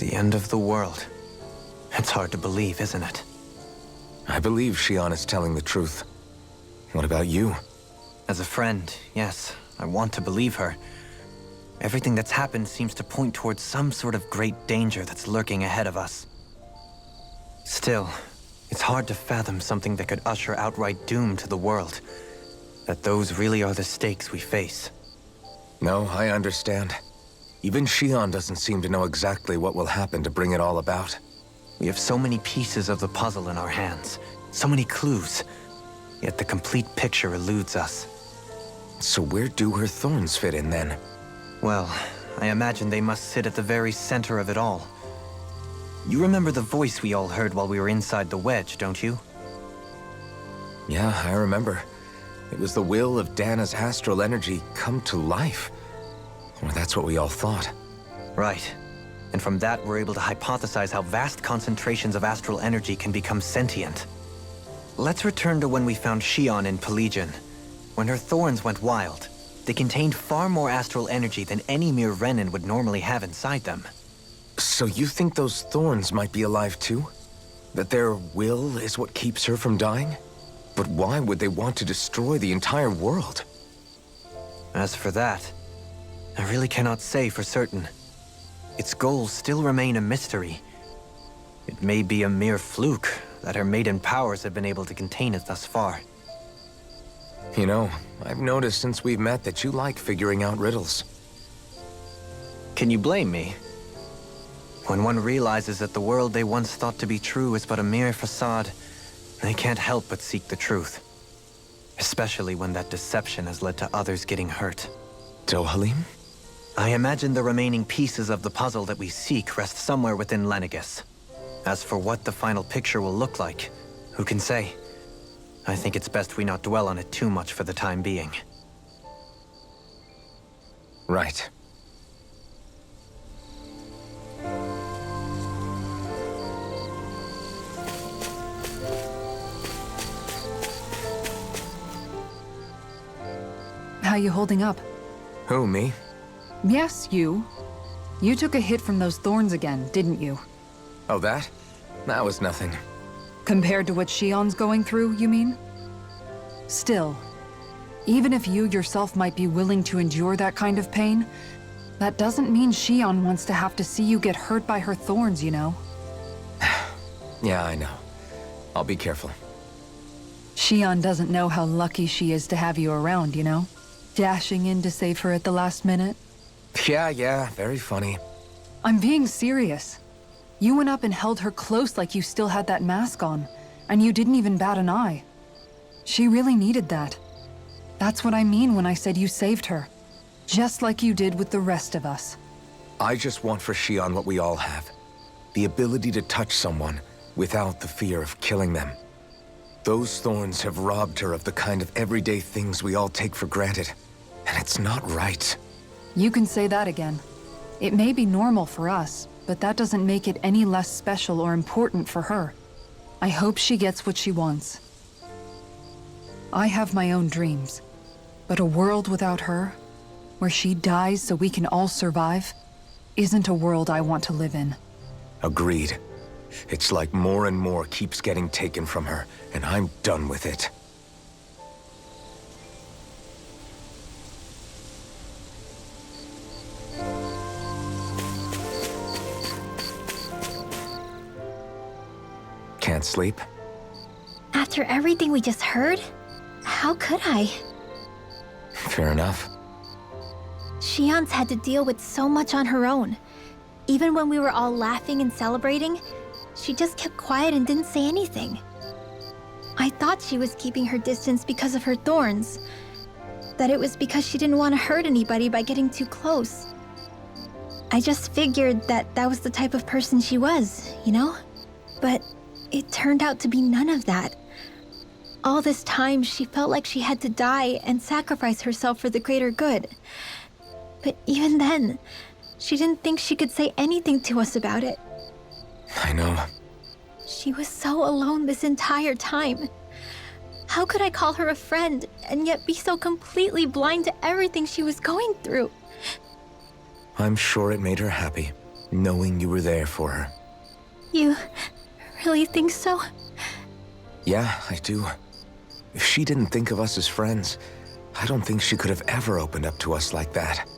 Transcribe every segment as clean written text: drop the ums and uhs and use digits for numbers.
The end of the world. It's hard to believe, isn't it? I believe Shion is telling the truth. What about you? As a friend, yes, I want to believe her. Everything that's happened seems to point towards some sort of great danger that's lurking ahead of us. Still, it's hard to fathom something that could usher outright doom to the world. That those really are the stakes we face. No, I understand. Even Shion doesn't seem to know exactly what will happen to bring it all about. We have so many pieces of the puzzle in our hands, so many clues, yet the complete picture eludes us. So where do her thorns fit in then? Well, I imagine they must sit at the very center of it all. You remember the voice we all heard while we were inside the wedge, don't you? Yeah, I remember. It was the will of Dana's astral energy come to life. Or that's what we all thought. Right. And from that, we're able to hypothesize how vast concentrations of astral energy can become sentient. Let's return to when we found Shion in Pelagian. When her thorns went wild, they contained far more astral energy than any mere Renin would normally have inside them. So you think those thorns might be alive too? That their will is what keeps her from dying? But why would they want to destroy the entire world? As for that, I really cannot say for certain. Its goals still remain a mystery. It may be a mere fluke that her maiden powers have been able to contain it thus far. You know, I've noticed since we've met that you like figuring out riddles. Can you blame me? When one realizes that the world they once thought to be true is but a mere facade, they can't help but seek the truth. Especially when that deception has led to others getting hurt. Dohalim? I imagine the remaining pieces of the puzzle that we seek rest somewhere within Lenegus. As for what the final picture will look like, who can say? I think it's best we not dwell on it too much for the time being. Right. How you holding up? Who, me? Yes, you. You took a hit from those thorns again, didn't you? Oh, that? That was nothing. Compared to what Shion's going through, you mean? Still, even if you yourself might be willing to endure that kind of pain, that doesn't mean Shion wants to have to see you get hurt by her thorns, you know? Yeah, I know. I'll be careful. Shion doesn't know how lucky she is to have you around, you know? Dashing in to save her at the last minute. Yeah, very funny. I'm being serious. You went up and held her close like you still had that mask on, and you didn't even bat an eye. She really needed that. That's what I mean when I said you saved her. Just like you did with the rest of us. I just want for Shion what we all have. The ability to touch someone without the fear of killing them. Those thorns have robbed her of the kind of everyday things we all take for granted. And it's not right. You can say that again. It may be normal for us, but that doesn't make it any less special or important for her. I hope she gets what she wants. I have my own dreams, but a world without her, where she dies so we can all survive, isn't a world I want to live in. Agreed. It's like more and more keeps getting taken from her, and I'm done with it. Can't sleep? After everything we just heard, how could I? Fair enough. Shion's had to deal with so much on her own. Even when we were all laughing and celebrating, she just kept quiet and didn't say anything. I thought she was keeping her distance because of her thorns. That it was because she didn't want to hurt anybody by getting too close. I just figured that that was the type of person she was, you know? But it turned out to be none of that. All this time, she felt like she had to die and sacrifice herself for the greater good. But even then, she didn't think she could say anything to us about it. I know. She was so alone this entire time. How could I call her a friend and yet be so completely blind to everything she was going through? I'm sure it made her happy. knowing you were there for her. You really think so? Yeah, I do. If she didn't think of us as friends, I don't think she could have ever opened up to us like that.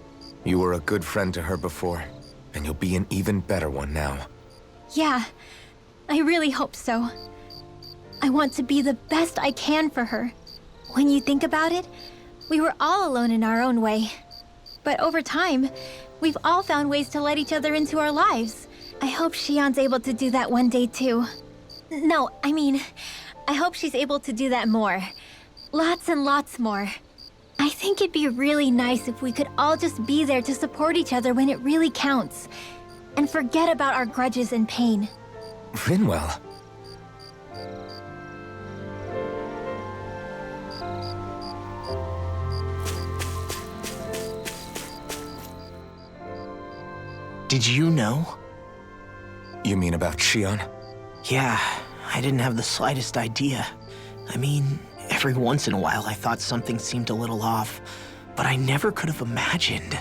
You were a good friend to her before, and you'll be an even better one now. Yeah, I really hope so. I want to be the best I can for her. When you think about it, we were all alone in our own way. But over time, we've all found ways to let each other into our lives. I hope Shion's able to do that one day too. No, I mean, I hope she's able to do that more. Lots and lots more. I think it'd be really nice if we could all just be there to support each other when it really counts. And forget about our grudges and pain. Rinwell. Did you know? You mean about Shion? Yeah, I didn't have the slightest idea. I mean, every once in a while I thought something seemed a little off, but I never could have imagined.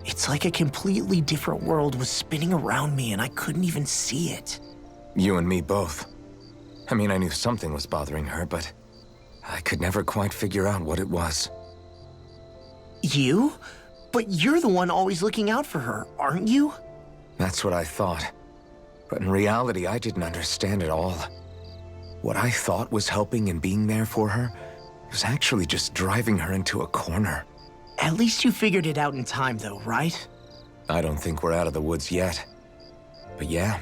It's like a completely different world was spinning around me and I couldn't even see it. You and me both. I mean, I knew something was bothering her, but I could never quite figure out what it was. You? But you're the one always looking out for her, aren't you? That's what I thought. But in reality, I didn't understand it all. What I thought was helping and being there for her was actually just driving her into a corner. At least you figured it out in time though, right? I don't think we're out of the woods yet. But yeah,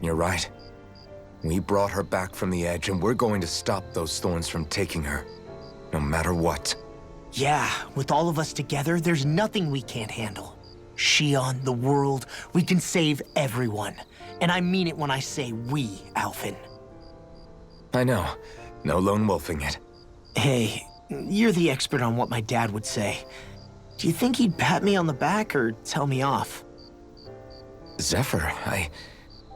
you're right. We brought her back from the edge and we're going to stop those thorns from taking her. No matter what. Yeah, with all of us together, there's nothing we can't handle. Shion, the world, we can save everyone. And I mean it when I say we, Альфен. I know. No lone wolfing it. Hey, you're the expert on what my dad would say. Do you think he'd pat me on the back or tell me off? Zephyr, I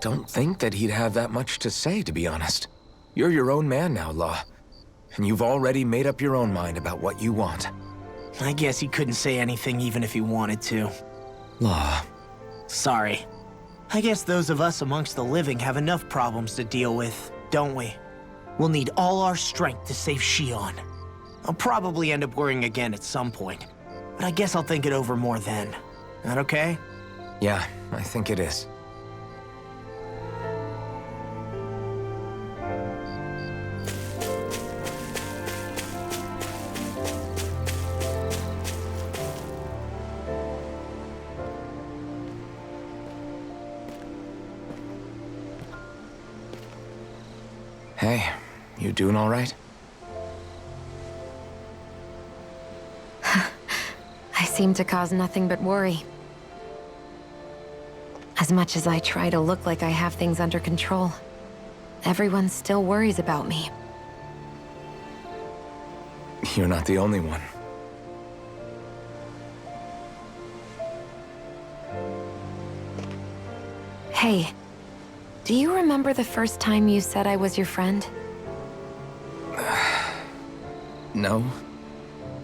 don't think that he'd have that much to say, to be honest. You're your own man now, Law. And you've already made up your own mind about what you want. I guess he couldn't say anything even if he wanted to. Law. Sorry. I guess those of us amongst the living have enough problems to deal with, don't we? We'll need all our strength to save Shion. I'll probably end up worrying again at some point, but I guess I'll think it over more then. That okay? Yeah, I think it is. Hey, you doing all right? I seem to cause nothing but worry. As much as I try to look like I have things under control, everyone still worries about me. You're not the only one. Hey, do you remember the first time you said I was your friend? No?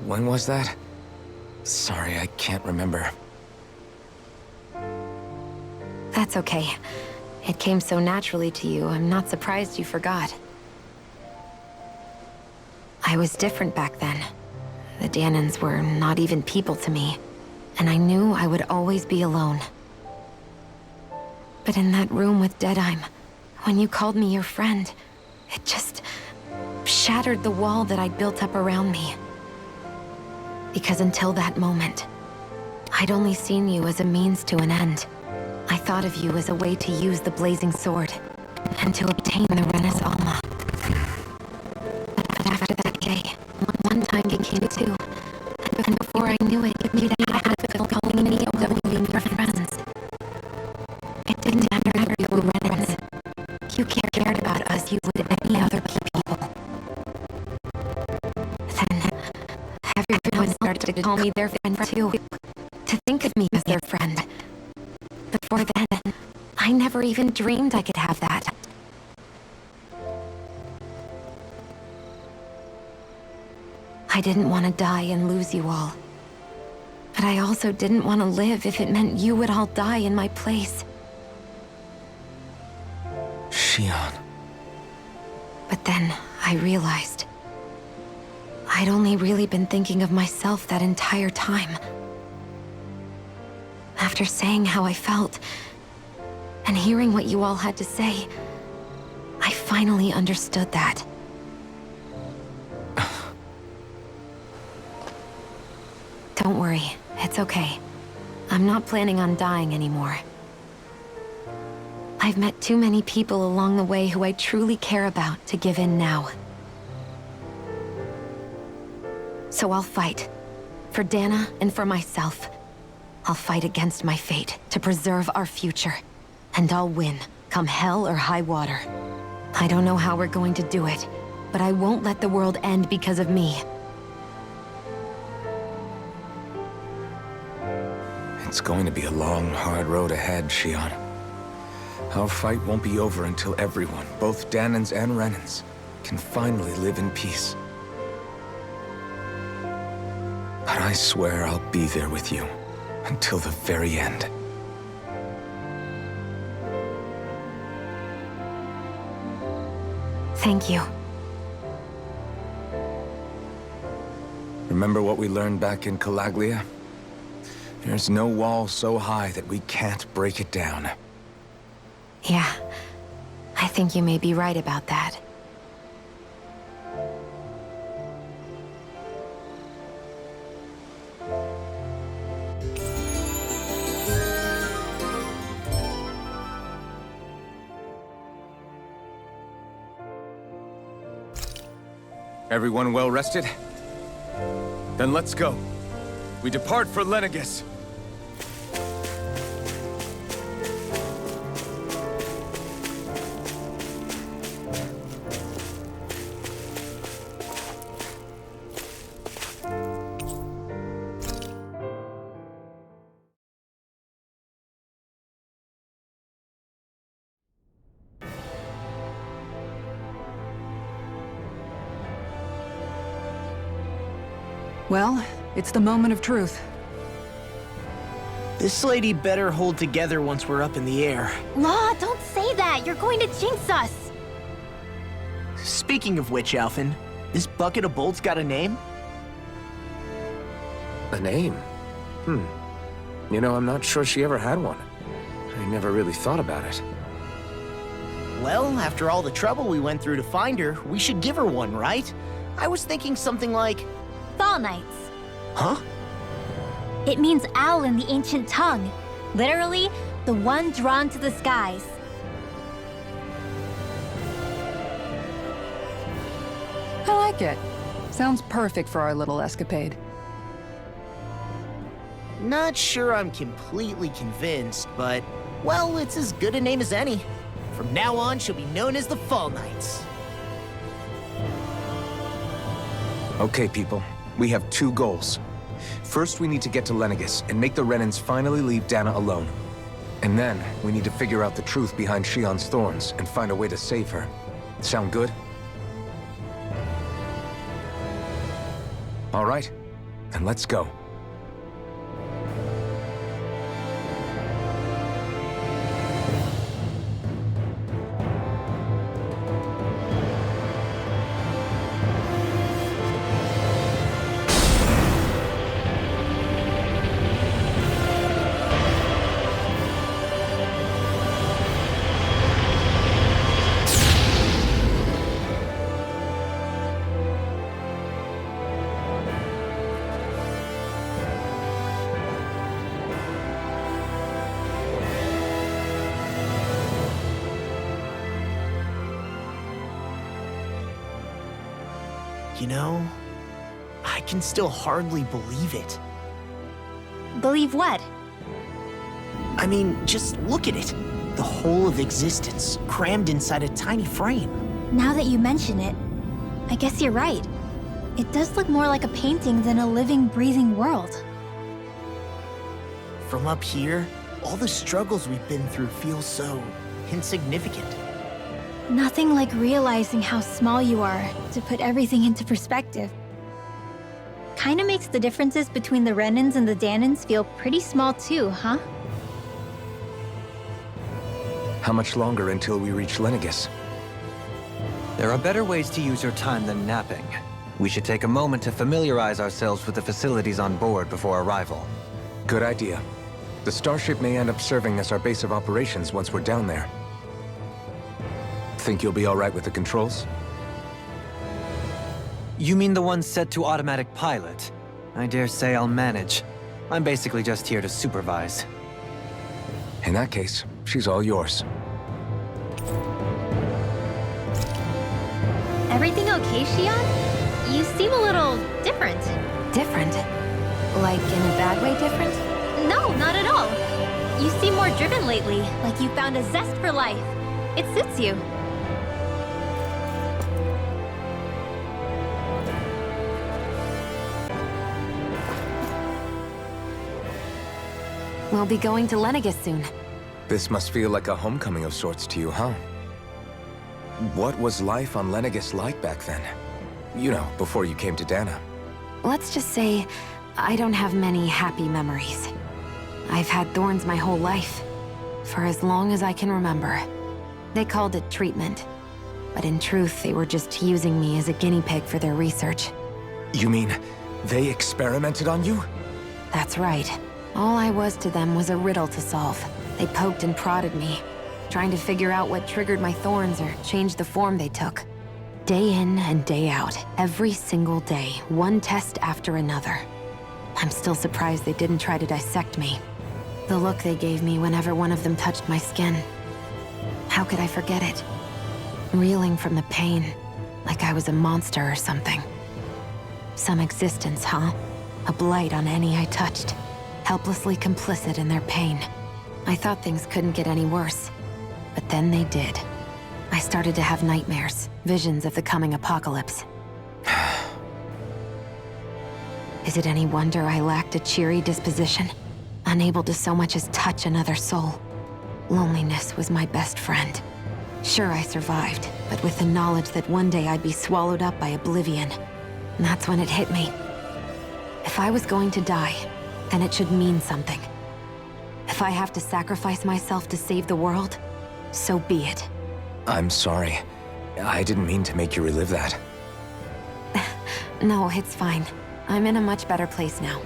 When was that? Sorry, I can't remember. That's okay. It came so naturally to you, I'm not surprised you forgot. I was different back then. The Danans were not even people to me, and I knew I would always be alone. But in that room with Deadheim, when you called me your friend, it just shattered the wall that I'd built up around me. Because until that moment, I'd only seen you as a means to an end. I thought of you as a way to use the blazing sword, and to obtain the Rena's Alma. But after that day, one time it came too, and before I knew it, you'd had to feel calling me over being your friends. It didn't matter if you were Renans. You cared about us you would any other people. Then, everyone started to call me their friend too, to think of me as their friend. Before then, I never even dreamed I could have that. I didn't want to die and lose you all. But I also didn't want to live if it meant you would all die in my place. Shion. But then I realized I'd only really been thinking of myself that entire time. After saying how I felt, and hearing what you all had to say, I finally understood that. Don't worry, it's okay. I'm not planning on dying anymore. I've met too many people along the way who I truly care about to give in now. So I'll fight. For Dana and for myself. I'll fight against my fate to preserve our future. And I'll win, come hell or high water. I don't know how we're going to do it, but I won't let the world end because of me. It's going to be a long, hard road ahead, Shion. Our fight won't be over until everyone, both Danans and Renans, can finally live in peace. But I swear I'll be there with you until the very end. Thank you. Remember what we learned back in Calaglia? There's no wall so high that we can't break it down. Yeah, I think you may be right about that. Everyone well rested? Then let's go. We depart for Lenegus. Well, it's the moment of truth. This lady better hold together once we're up in the air. Law, don't say that! You're going to jinx us! Speaking of which, Альфен, this bucket of bolts got a name? A name? You know, I'm not sure she ever had one. I never really thought about it. Well, after all the trouble we went through to find her, we should give her one, right? I was thinking something like... Fall Knights. Huh? It means owl in the ancient tongue. Literally, the one drawn to the skies. I like it. Sounds perfect for our little escapade. Not sure I'm completely convinced, but, well, it's as good a name as any. From now on, she'll be known as the Fall Knights. Okay, people. We have two goals. First, we need to get to Lenegus and make the Renans finally leave Dana alone. And then, we need to figure out the truth behind Shion's thorns and find a way to save her. Sound good? All right, then let's go. You know, I can still hardly believe it. Believe what? I mean, just look at it. The whole of existence, crammed inside a tiny frame. Now that you mention it, I guess you're right. It does look more like a painting than a living, breathing world. From up here, all the struggles we've been through feel so insignificant. Nothing like realizing how small you are to put everything into perspective. kinda makes the differences between the Renans and the Danans feel pretty small too, huh? How much longer until we reach Lenegus? There are better ways to use your time than napping. We should take a moment to familiarize ourselves with the facilities on board before arrival. Good idea. The starship may end up serving as our base of operations once we're down there. Think you'll be all right with the controls? You mean the ones set to automatic pilot? I dare say I'll manage. I'm basically just here to supervise. In that case, she's all yours. Everything okay, Xion? You seem a little different. Different? Like in a bad way different? No, not at all. You seem more driven lately, like you found a zest for life. It suits you. We'll be going to Lenegus soon. This must feel like a homecoming of sorts to you, huh? What was life on Lenegus like back then? You know, before you came to Dena. Let's just say, I don't have many happy memories. I've had thorns my whole life, for as long as I can remember. They called it treatment, but in truth, they were just using me as a guinea pig for their research. You mean, they experimented on you? That's right. All I was to them was a riddle to solve. They poked and prodded me, trying to figure out what triggered my thorns or changed the form they took. Day in and day out, every single day, one test after another. I'm still surprised they didn't try to dissect me. The look they gave me whenever one of them touched my skin. How could I forget it? Reeling from the pain, like I was a monster or something. Some existence, huh? A blight on any I touched. Helplessly complicit in their pain. I thought things couldn't get any worse, but then they did. I started to have nightmares, visions of the coming apocalypse. Is it any wonder I lacked a cheery disposition? Unable to so much as touch another soul. Loneliness was my best friend. Sure, I survived, but with the knowledge that one day I'd be swallowed up by oblivion. And that's when it hit me. If I was going to die, then it should mean something. If I have to sacrifice myself to save the world, so be it. I'm sorry. I didn't mean to make you relive that. No, it's fine. I'm in a much better place now.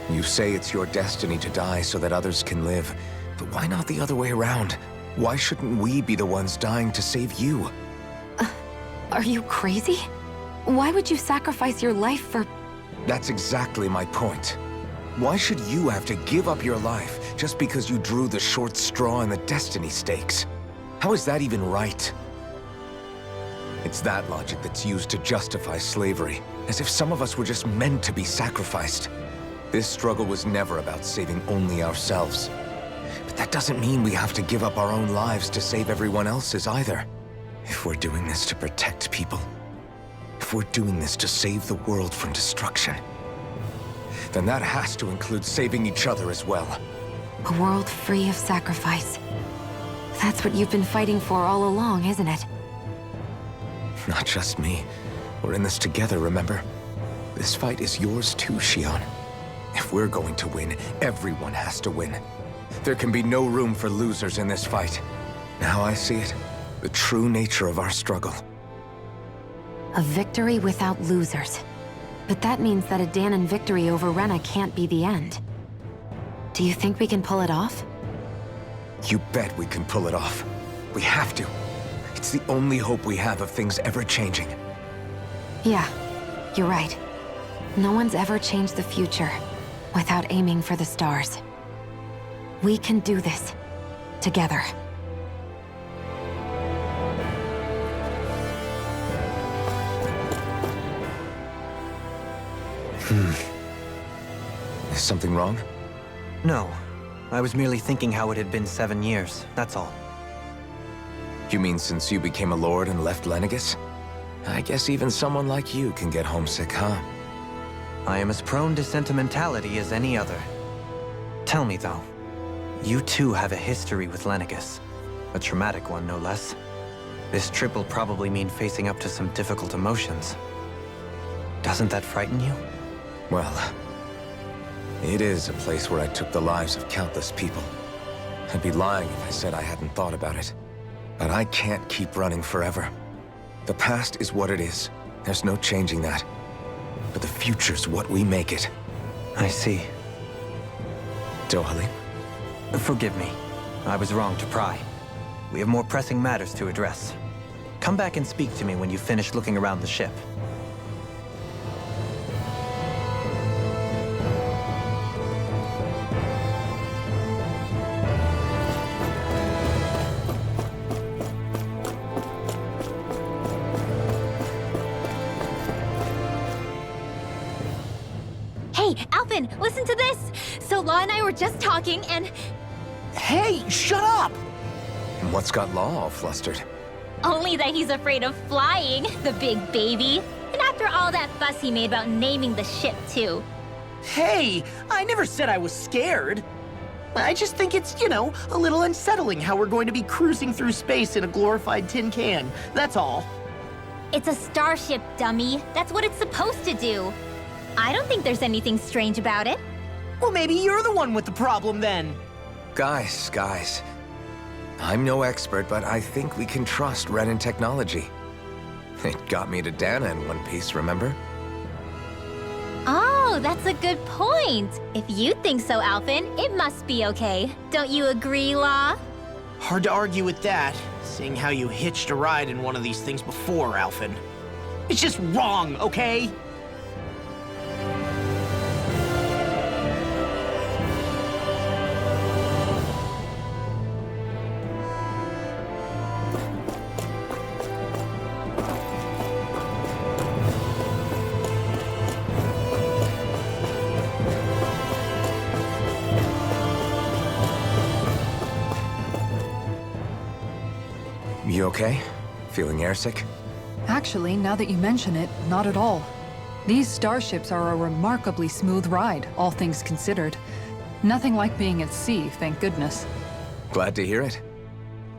You say it's your destiny to die so that others can live. But why not the other way around? Why shouldn't we be the ones dying to save you? Are you crazy? Why would you sacrifice your life for... That's exactly my point. Why should you have to give up your life just because you drew the short straw in the destiny stakes? How is that even right? It's that logic that's used to justify slavery, as if some of us were just meant to be sacrificed. This struggle was never about saving only ourselves. But that doesn't mean we have to give up our own lives to save everyone else's either. If we're doing this to protect people, if we're doing this to save the world from destruction, then that has to include saving each other as well. A world free of sacrifice. That's what you've been fighting for all along, isn't it? Not just me. We're in this together, remember? This fight is yours too, Xion. If we're going to win, everyone has to win. There can be no room for losers in this fight. Now I see it. The true nature of our struggle. A victory without losers. But that means that a Danan victory over Rena can't be the end. Do you think we can pull it off? You bet we can pull it off. We have to. It's the only hope we have of things ever changing. Yeah, you're right. No one's ever changed the future without aiming for the stars. We can do this. Together. Is something wrong? No. I was merely thinking how it had been 7 years, that's all. You mean since you became a lord and left Lenegus? I guess even someone like you can get homesick, huh? I am as prone to sentimentality as any other. Tell me, though, you too have a history with Lenegus. A traumatic one, no less. This trip will probably mean facing up to some difficult emotions. Doesn't that frighten you? Well, it is a place where I took the lives of countless people. I'd be lying if I said I hadn't thought about it. But I can't keep running forever. The past is what it is. There's no changing that. But the future's what we make it. I see. Dohali? Forgive me. I was wrong to pry. We have more pressing matters to address. Come back and speak to me when you finish looking around the ship. Hey, Альфен, listen to this! So Law and I were just talking and... Hey, shut up! And what's got Law all flustered? Only that he's afraid of flying, the big baby. And after all that fuss he made about naming the ship, too. Hey, I never said I was scared. I just think it's, a little unsettling how we're going to be cruising through space in a glorified tin can. That's all. It's a starship, dummy. That's what it's supposed to do. I don't think there's anything strange about it. Well, maybe you're the one with the problem then. Guys. I'm no expert, but I think we can trust Renin technology. It got me to Dena in one piece, remember? Oh, that's a good point. If you think so, Альфен, it must be okay. Don't you agree, Law? Hard to argue with that, seeing how you hitched a ride in one of these things before, Альфен. It's just wrong, okay? You okay? Feeling airsick? Actually, now that you mention it, not at all. These starships are a remarkably smooth ride, all things considered. Nothing like being at sea, thank goodness. Glad to hear it.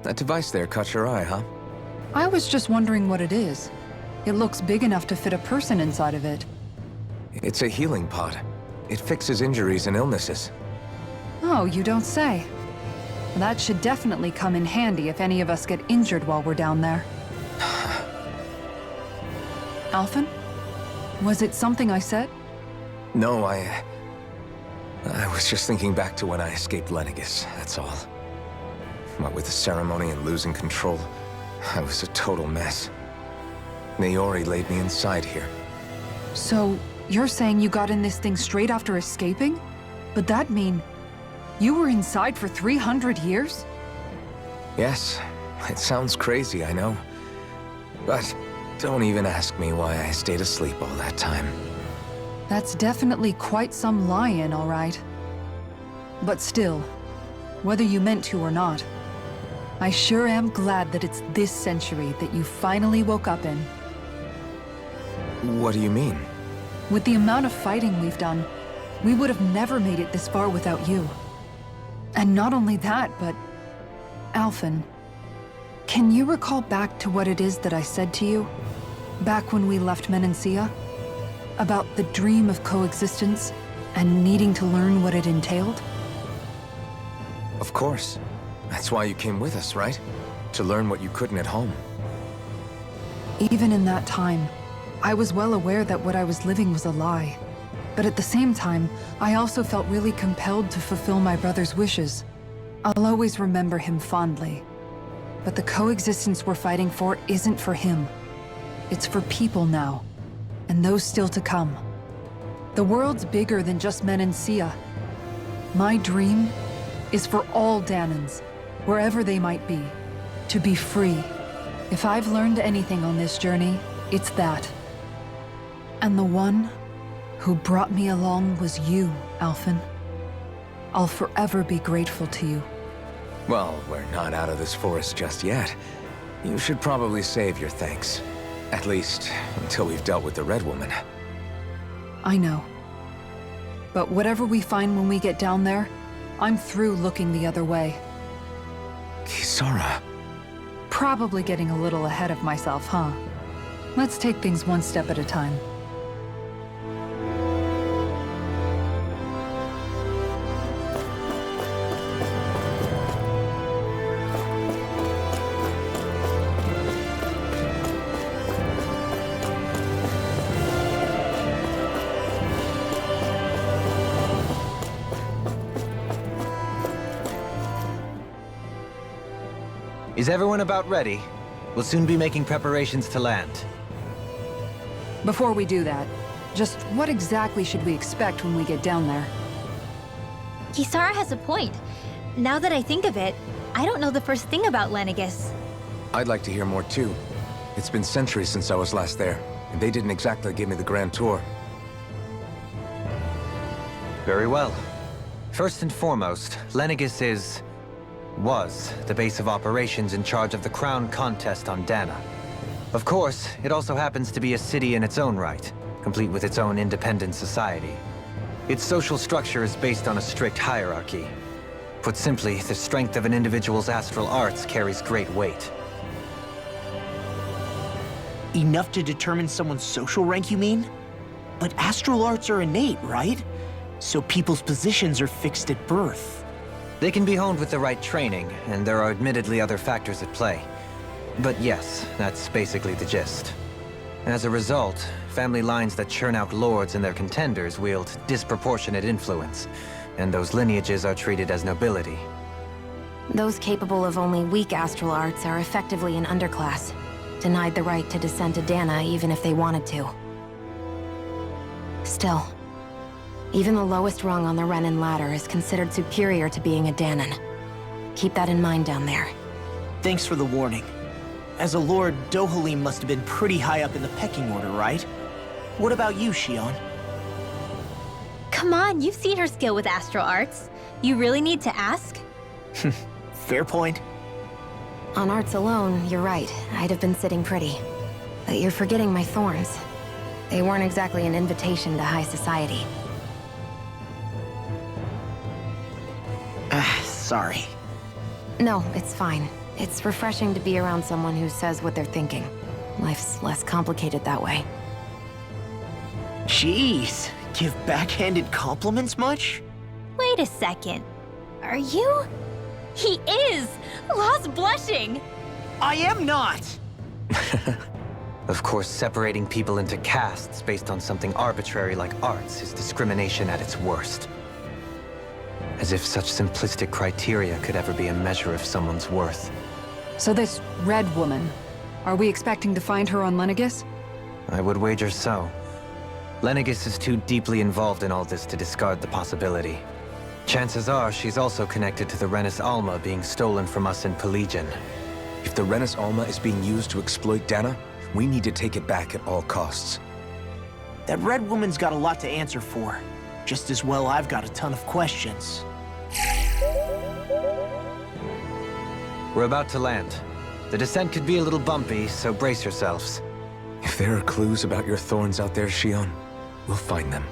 That device there caught your eye, huh? I was just wondering what it is. It looks big enough to fit a person inside of it. It's a healing pod. It fixes injuries and illnesses. Oh, you don't say. That should definitely come in handy if any of us get injured while we're down there. Альфен? Was it something I said? No, I was just thinking back to when I escaped Lennigus, that's all. What with the ceremony and losing control, I was a total mess. Naori laid me inside here. So, you're saying you got in this thing straight after escaping? But that'd mean you were inside for 300 years? Yes, it sounds crazy, I know. But don't even ask me why I stayed asleep all that time. That's definitely quite some lie-in, all right. But still, whether you meant to or not, I sure am glad that it's this century that you finally woke up in. What do you mean? With the amount of fighting we've done, we would have never made it this far without you. And not only that, but... Альфен, can you recall back to what it is that I said to you? Back when we left Menancia? About the dream of coexistence and needing to learn what it entailed? Of course. That's why you came with us, right? To learn what you couldn't at home. Even in that time, I was well aware that what I was living was a lie. But at the same time, I also felt really compelled to fulfill my brother's wishes. I'll always remember him fondly. But the coexistence we're fighting for isn't for him. It's for people now, and those still to come. The world's bigger than just Menancia. My dream is for all Danans, wherever they might be, to be free. If I've learned anything on this journey, it's that. And the one who brought me along was you, Альфен. I'll forever be grateful to you. Well, we're not out of this forest just yet. You should probably save your thanks. At least, until we've dealt with the Red Woman. I know. But whatever we find when we get down there, I'm through looking the other way. Kisara. Probably getting a little ahead of myself, huh? Let's take things one step at a time. Is everyone about ready? We'll soon be making preparations to land. Before we do that, just what exactly should we expect when we get down there? Kisara has a point. Now that I think of it, I don't know the first thing about Lenegis. I'd like to hear more too. It's been centuries since I was last there, and they didn't exactly give me the grand tour. Very well. First and foremost, Lenegis was the base of operations in charge of the crown contest on Dena. Of course, it also happens to be a city in its own right, complete with its own independent society. Its social structure is based on a strict hierarchy. Put simply, the strength of an individual's astral arts carries great weight. Enough to determine someone's social rank, you mean? But astral arts are innate, right? So people's positions are fixed at birth. They can be honed with the right training, and there are admittedly other factors at play. But yes, that's basically the gist. As a result, family lines that churn out lords and their contenders wield disproportionate influence, and those lineages are treated as nobility. Those capable of only weak astral arts are effectively an underclass, denied the right to descend to Dena even if they wanted to. Still, even the lowest rung on the Renin ladder is considered superior to being a Danon. Keep that in mind down there. Thanks for the warning. As a lord, Dohalim must have been pretty high up in the pecking order, right? What about you, Shion? Come on, you've seen her skill with astral arts. You really need to ask? Fair point. On arts alone, you're right. I'd have been sitting pretty. But you're forgetting my thorns. They weren't exactly an invitation to high society. Sorry. No, it's fine. It's refreshing to be around someone who says what they're thinking. Life's less complicated that way. Jeez, give backhanded compliments much? Wait a second. Are you? He is! Lost blushing! I am not! Of course, separating people into castes based on something arbitrary like arts is discrimination at its worst. As if such simplistic criteria could ever be a measure of someone's worth. So this red woman, are we expecting to find her on Lenegis? I would wager so. Lenegis is too deeply involved in all this to discard the possibility. Chances are she's also connected to the Renis Alma being stolen from us in Pelagian. If the Renis Alma is being used to exploit Dena, we need to take it back at all costs. That red woman's got a lot to answer for. Just as well I've got a ton of questions. We're about to land. The descent could be a little bumpy, so brace yourselves. If there are clues about your thorns out there, Shion, we'll find them.